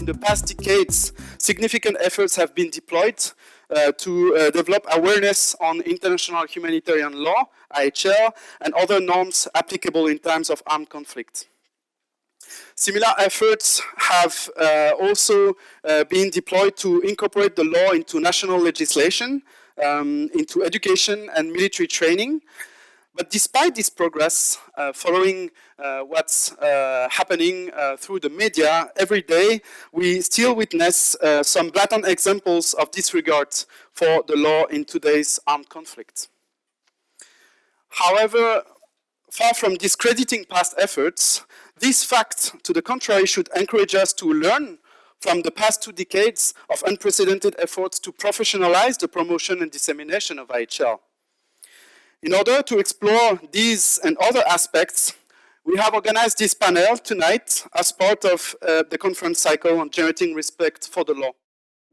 In the past decades, significant efforts have been deployed to develop awareness on international humanitarian law, IHL, and other norms applicable in times of armed conflict. Similar efforts have also been deployed to incorporate the law into national legislation, into education and military training. But despite this progress, following what's happening through the media every day, we still witness some blatant examples of disregard for the law in today's armed conflict. However, far from discrediting past efforts, this fact, to the contrary, should encourage us to learn from the past 2 decades of unprecedented efforts to professionalize the promotion and dissemination of IHL. In order to explore these and other aspects, we have organized this panel tonight as part of the conference cycle on generating respect for the law.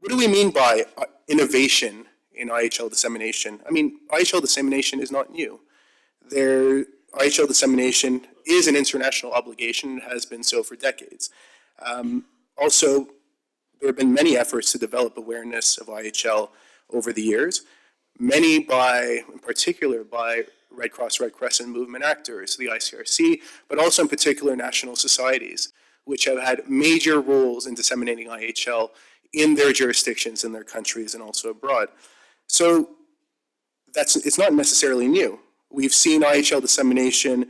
What do we mean by innovation in IHL dissemination? I mean, IHL dissemination is not new. IHL dissemination is an international obligation and has been so for decades. Also, there have been many efforts to develop awareness of IHL over the years. Many in particular by Red Cross, Red Crescent movement actors, the ICRC, but also in particular national societies, which have had major roles in disseminating IHL in their jurisdictions, in their countries, and also abroad. So it's not necessarily new. We've seen IHL dissemination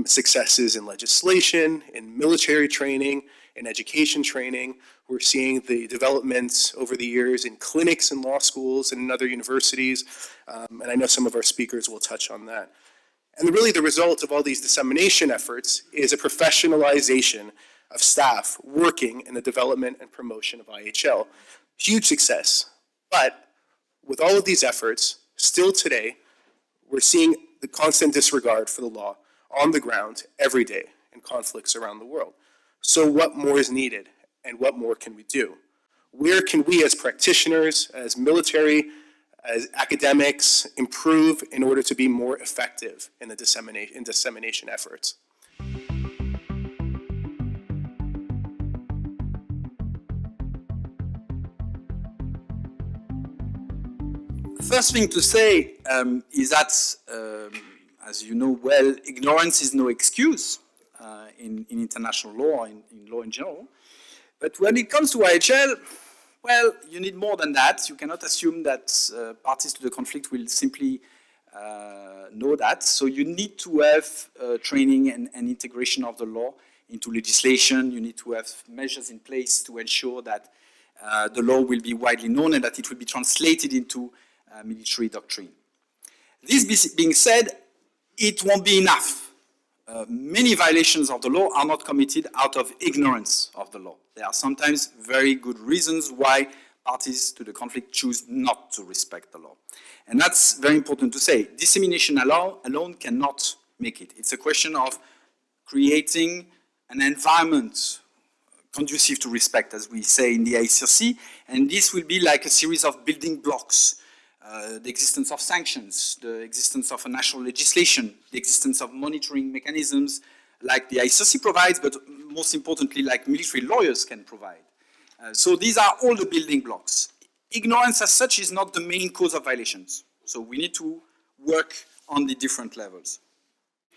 successes in legislation, in military training, in education training. We're seeing the developments over the years in clinics and law schools and in other universities, and I know some of our speakers will touch on that. And really the result of all these dissemination efforts is a professionalization of staff working in the development and promotion of IHL. Huge success, but with all of these efforts, still today, we're seeing the constant disregard for the law on the ground every day in conflicts around the world. So what more is needed, and what more can we do? Where can we as practitioners, as military, as academics, improve in order to be more effective in the dissemination efforts? First thing to say is that, as you know well, ignorance is no excuse in international law, in law in general. But when it comes to IHL, well, you need more than that. You cannot assume that parties to the conflict will simply know that. So you need to have training and integration of the law into legislation. You need to have measures in place to ensure that the law will be widely known and that it will be translated into military doctrine. This being said, it won't be enough. Many violations of the law are not committed out of ignorance of the law. There are sometimes very good reasons why parties to the conflict choose not to respect the law. And that's very important to say. Dissemination alone cannot make it. It's a question of creating an environment conducive to respect, as we say in the ICRC, and this will be like a series of building blocks. The existence of sanctions, the existence of a national legislation, the existence of monitoring mechanisms like the ICRC provides, but most importantly, like military lawyers can provide. So these are all the building blocks. Ignorance as such is not the main cause of violations. So we need to work on the different levels.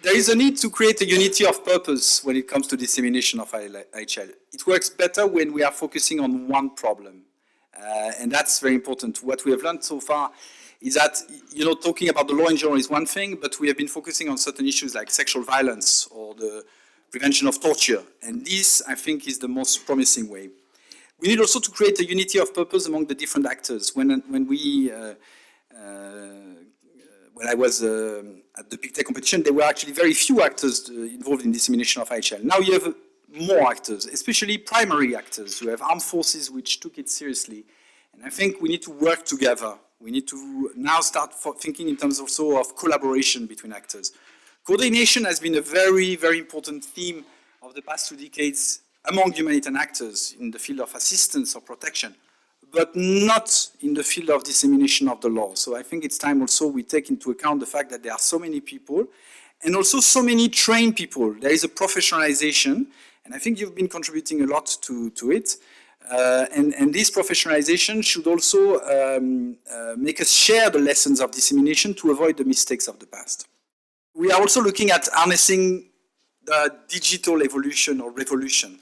There is a need to create a unity of purpose when it comes to dissemination of IHL. It works better when we are focusing on one problem. And that's very important. What we have learned so far is that, you know, talking about the law in general is one thing, but we have been focusing on certain issues like sexual violence or the prevention of torture. And this, I think, is the most promising way. We need also to create a unity of purpose among the different actors. When I was at the Jean-Pictet Competition, there were actually very few actors involved in dissemination of IHL. Now you have more actors, especially primary actors who have armed forces which took it seriously. And I think we need to work together. We need to now start thinking in terms also of collaboration between actors. Coordination has been a very, very important theme of the past 2 decades among humanitarian actors in the field of assistance or protection, but not in the field of dissemination of the law. So I think it's time also we take into account the fact that there are so many people and also so many trained people. There is a professionalization, and I think you've been contributing a lot to it. And this professionalization should also make us share the lessons of dissemination to avoid the mistakes of the past. We are also looking at harnessing the digital evolution or revolution.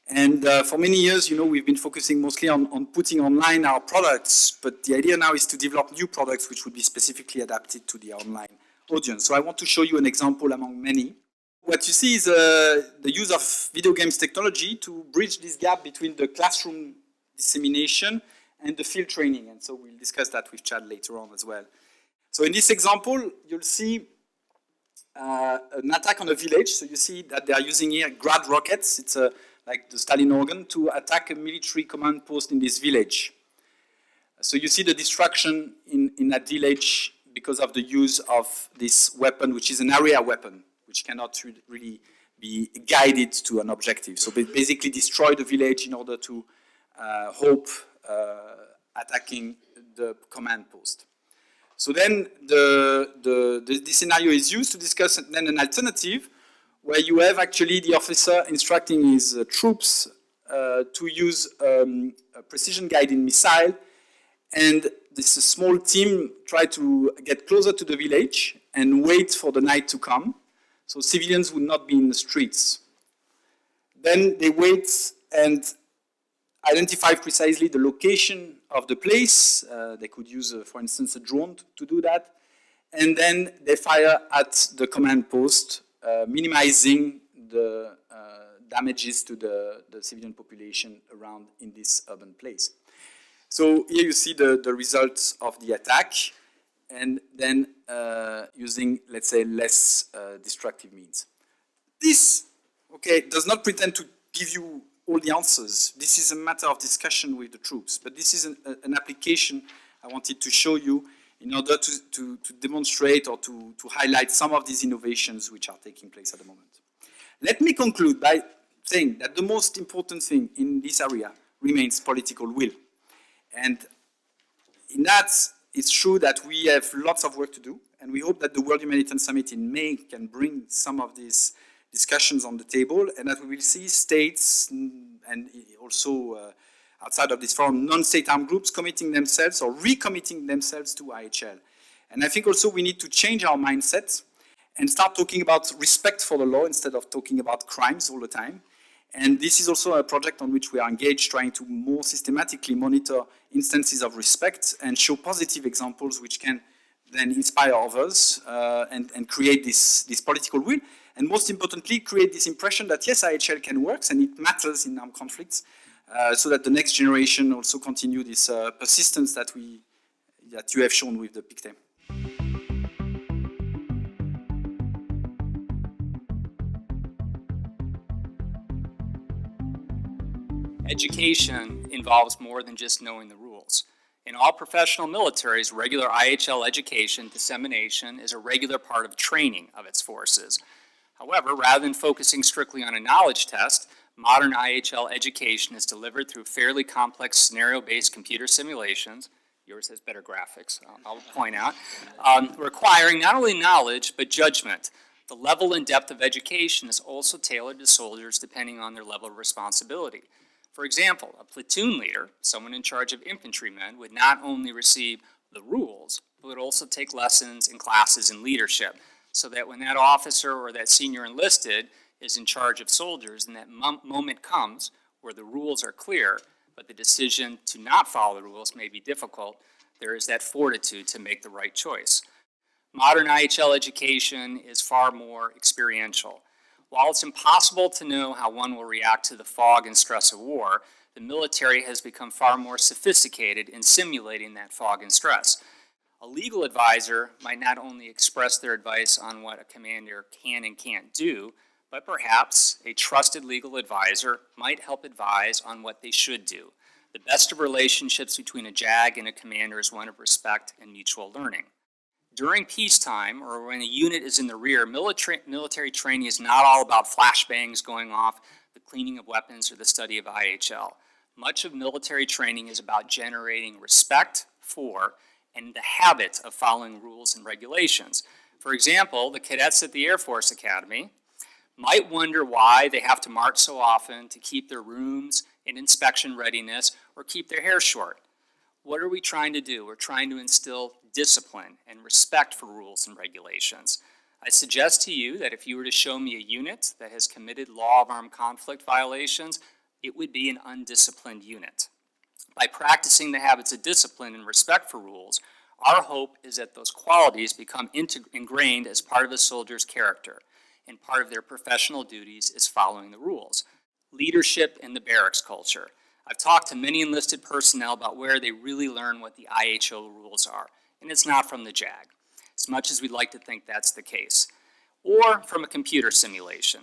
And for many years, we've been focusing mostly on putting online our products, but the idea now is to develop new products which would be specifically adapted to the online audience. So I want to show you an example among many. What you see is the use of video games technology to bridge this gap between the classroom dissemination and the field training. And so we'll discuss that with Chad later on as well. So in this example, you'll see an attack on a village. So you see that they are using here Grad rockets. It's like the Stalin organ to attack a military command post in this village. So you see the destruction in that village because of the use of this weapon, which is an area weapon, which cannot really be guided to an objective. So they basically destroy the village in order to hope attacking the command post. So then this scenario is used to discuss then an alternative where you have actually the officer instructing his troops to use a precision guiding missile, and this small team try to get closer to the village and wait for the night to come, so civilians would not be in the streets. Then they wait and identify precisely the location of the place. They could use, for instance, a drone to do that. And then they fire at the command post, minimizing the damages to the civilian population around in this urban place. So here you see the results of the attack, and then using, let's say, less destructive means. This, does not pretend to give you all the answers. This is a matter of discussion with the troops, but this is an application I wanted to show you in order to demonstrate or to highlight some of these innovations which are taking place at the moment. Let me conclude by saying that the most important thing in this area remains political will. And in that, it's true that we have lots of work to do, and we hope that the World Humanitarian Summit in May can bring some of these discussions on the table, and that we will see states and also outside of this forum, non-state armed groups committing themselves or recommitting themselves to IHL. And I think also we need to change our mindset and start talking about respect for the law instead of talking about crimes all the time. And this is also a project on which we are engaged, trying to more systematically monitor instances of respect and show positive examples which can then inspire others and create this political will. And most importantly, create this impression that yes, IHL can work and it matters in armed conflicts, so that the next generation also continue this persistence that you have shown with the Pictet. Education involves more than just knowing the rules. In all professional militaries, regular IHL education dissemination is a regular part of training of its forces. However, rather than focusing strictly on a knowledge test, modern IHL education is delivered through fairly complex scenario-based computer simulations. Yours has better graphics, I'll point out, requiring not only knowledge, but judgment. The level and depth of education is also tailored to soldiers depending on their level of responsibility. For example, a platoon leader, someone in charge of infantrymen, would not only receive the rules, but would also take lessons in classes in leadership, so that when that officer or that senior enlisted is in charge of soldiers, and that moment comes where the rules are clear, but the decision to not follow the rules may be difficult, there is that fortitude to make the right choice. Modern IHL education is far more experiential. While it's impossible to know how one will react to the fog and stress of war, the military has become far more sophisticated in simulating that fog and stress. A legal advisor might not only express their advice on what a commander can and can't do, but perhaps a trusted legal advisor might help advise on what they should do. The best of relationships between a JAG and a commander is one of respect and mutual learning. During peacetime, or when a unit is in the rear, military training is not all about flashbangs going off, the cleaning of weapons, or the study of IHL. Much of military training is about generating respect for and the habit of following rules and regulations. For example, the cadets at the Air Force Academy might wonder why they have to march so often to keep their rooms in inspection readiness, or keep their hair short. What are we trying to do? We're trying to instill discipline and respect for rules and regulations. I suggest to you that if you were to show me a unit that has committed law of armed conflict violations, it would be an undisciplined unit. By practicing the habits of discipline and respect for rules, our hope is that those qualities become ingrained as part of a soldier's character, and part of their professional duties is following the rules. Leadership in the barracks culture. I've talked to many enlisted personnel about where they really learn what the IHO rules are, and it's not from the JAG, as much as we'd like to think that's the case, or from a computer simulation.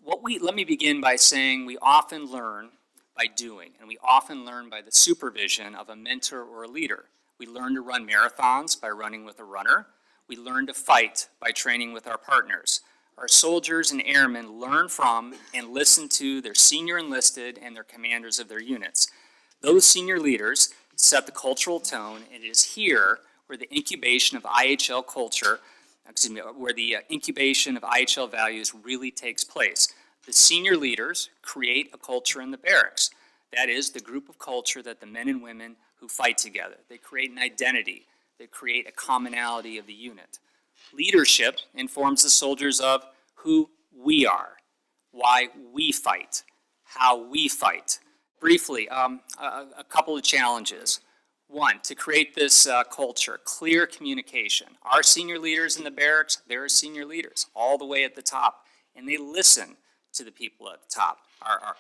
Let me begin by saying we often learn by doing, and we often learn by the supervision of a mentor or a leader. We learn to run marathons by running with a runner. We learn to fight by training with our partners. Our soldiers and airmen learn from and listen to their senior enlisted and their commanders of their units. Those senior leaders set the cultural tone, and it is here where the incubation of IHL culture, where the incubation of IHL values really takes place. The senior leaders create a culture in the barracks. That is the group of culture that the men and women who fight together. They create an identity. They create a commonality of the unit. Leadership informs the soldiers of who we are, why we fight, how we fight. Briefly, a couple of challenges. One, to create this culture, clear communication. Our senior leaders in the barracks, they're senior leaders all the way at the top, and they listen to the people at the top.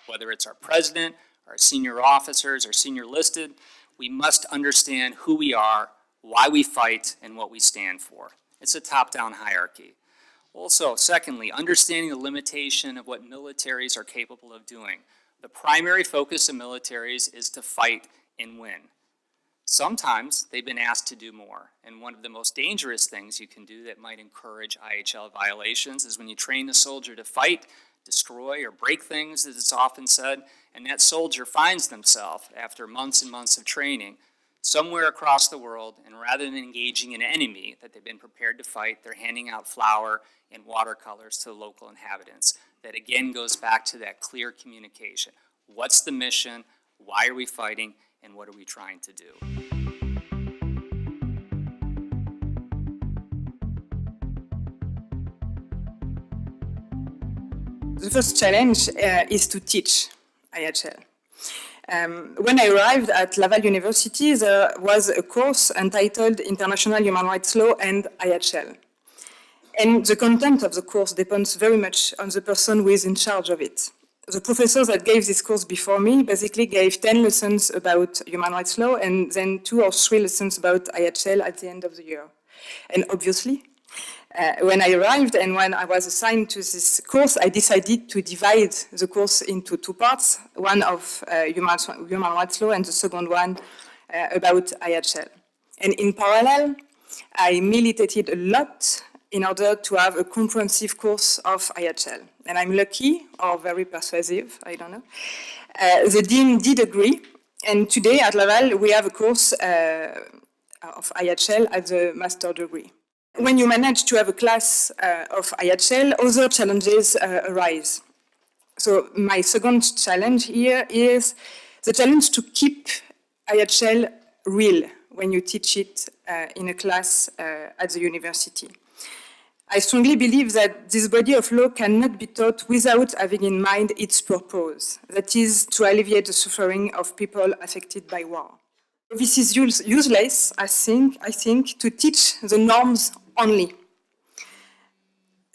Whether it's our president, our senior officers, our senior listed, we must understand who we are, why we fight, and what we stand for. It's a top-down hierarchy. Also, secondly, understanding the limitation of what militaries are capable of doing. The primary focus of militaries is to fight and win. Sometimes they've been asked to do more, and one of the most dangerous things you can do that might encourage IHL violations is when you train a soldier to fight, destroy, or break things, as it's often said, and that soldier finds themselves, after months and months of training, somewhere across the world, and rather than engaging an enemy that they've been prepared to fight, they're handing out flour and watercolors to the local inhabitants. That again goes back to that clear communication. What's the mission? Why are we fighting? And what are we trying to do? The first challenge is to teach IHL. When I arrived at Laval University, there was a course entitled International Human Rights Law and IHL. And the content of the course depends very much on the person who is in charge of it. The professor that gave this course before me basically gave 10 lessons about human rights law and then 2 or 3 lessons about IHL at the end of the year. And obviously, when I arrived and when I was assigned to this course, I decided to divide the course into 2 parts, one of human rights law and the second one about IHL. And in parallel, I militated a lot in order to have a comprehensive course of IHL. And I'm lucky, or very persuasive, I don't know. The dean did agree, and today at Laval we have a course of IHL at the master degree. When you manage to have a class of IHL, other challenges arise. So my second challenge here is the challenge to keep IHL real when you teach it in a class at the university. I strongly believe that this body of law cannot be taught without having in mind its purpose, that is, to alleviate the suffering of people affected by war. This is useless, I think, to teach the norms only.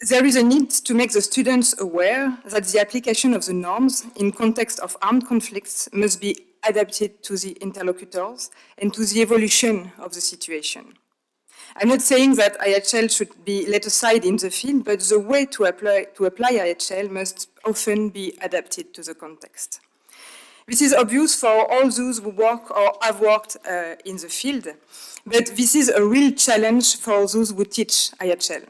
There is a need to make the students aware that the application of the norms in context of armed conflicts must be adapted to the interlocutors and to the evolution of the situation. I'm not saying that IHL should be let aside in the field, but the way to apply IHL must often be adapted to the context. This is obvious for all those who work or have worked in the field, but this is a real challenge for those who teach IHL.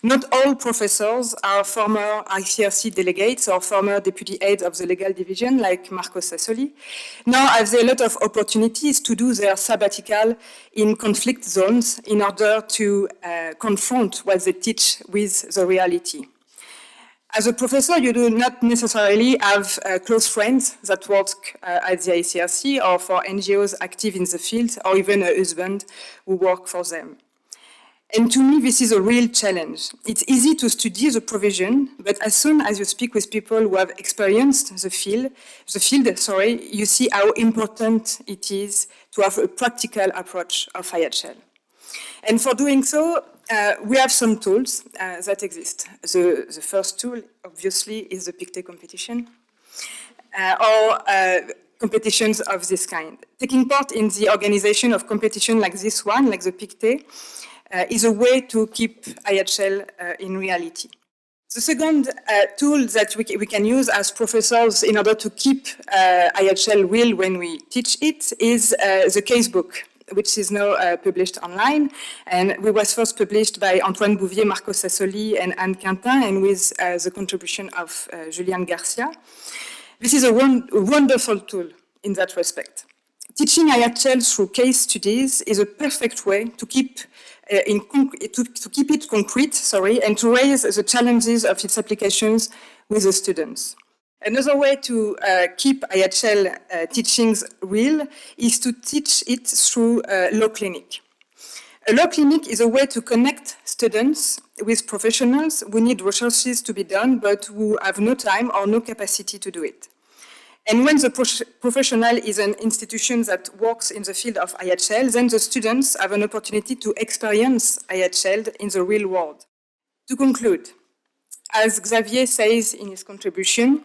Not all professors are former ICRC delegates or former deputy heads of the legal division like Marco Sassoli, nor have they a lot of opportunities to do their sabbatical in conflict zones in order to confront what they teach with the reality. As a professor, you do not necessarily have close friends that work at the ICRC or for NGOs active in the field, or even a husband who work for them. And to me, this is a real challenge. It's easy to study the provision, but as soon as you speak with people who have experienced the field, you see how important it is to have a practical approach of IHL. And for doing so, we have some tools that exist. The first tool, obviously, is the Pictet Competition, or competitions of this kind. Taking part in the organization of competition like this one, like the Pictet, is a way to keep IHL in reality. The second tool that we can use as professors in order to keep IHL real when we teach it is the casebook, which is now published online. And it was first published by Antoine Bouvier, Marco Sassoli, and Anne Quintin, and with the contribution of Julian Garcia. This is a wonderful tool in that respect. Teaching IHL through case studies is a perfect way to keep it concrete, and to raise the challenges of its applications with the students. Another way to keep IHL teachings real is to teach it through a law clinic. A law clinic is a way to connect students with professionals who need researches to be done, but who have no time or no capacity to do it. And when the professional is an institution that works in the field of IHL, then the students have an opportunity to experience IHL in the real world. To conclude, as Xavier says in his contribution,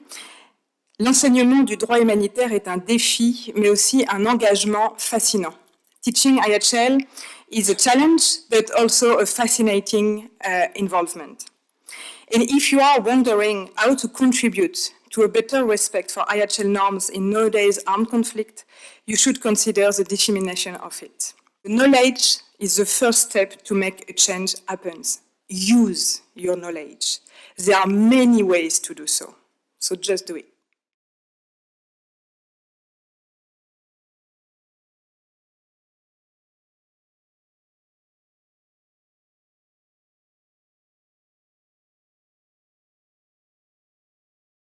l'enseignement du droit humanitaire est un défi, mais aussi un engagement fascinant. Teaching IHL is a challenge, but also a fascinating involvement. And if you are wondering how to contribute to a better respect for IHL norms in nowadays armed conflict, you should consider the dissemination of it. The knowledge is the first step to make a change happen. Use your knowledge. There are many ways to do so, so just do it.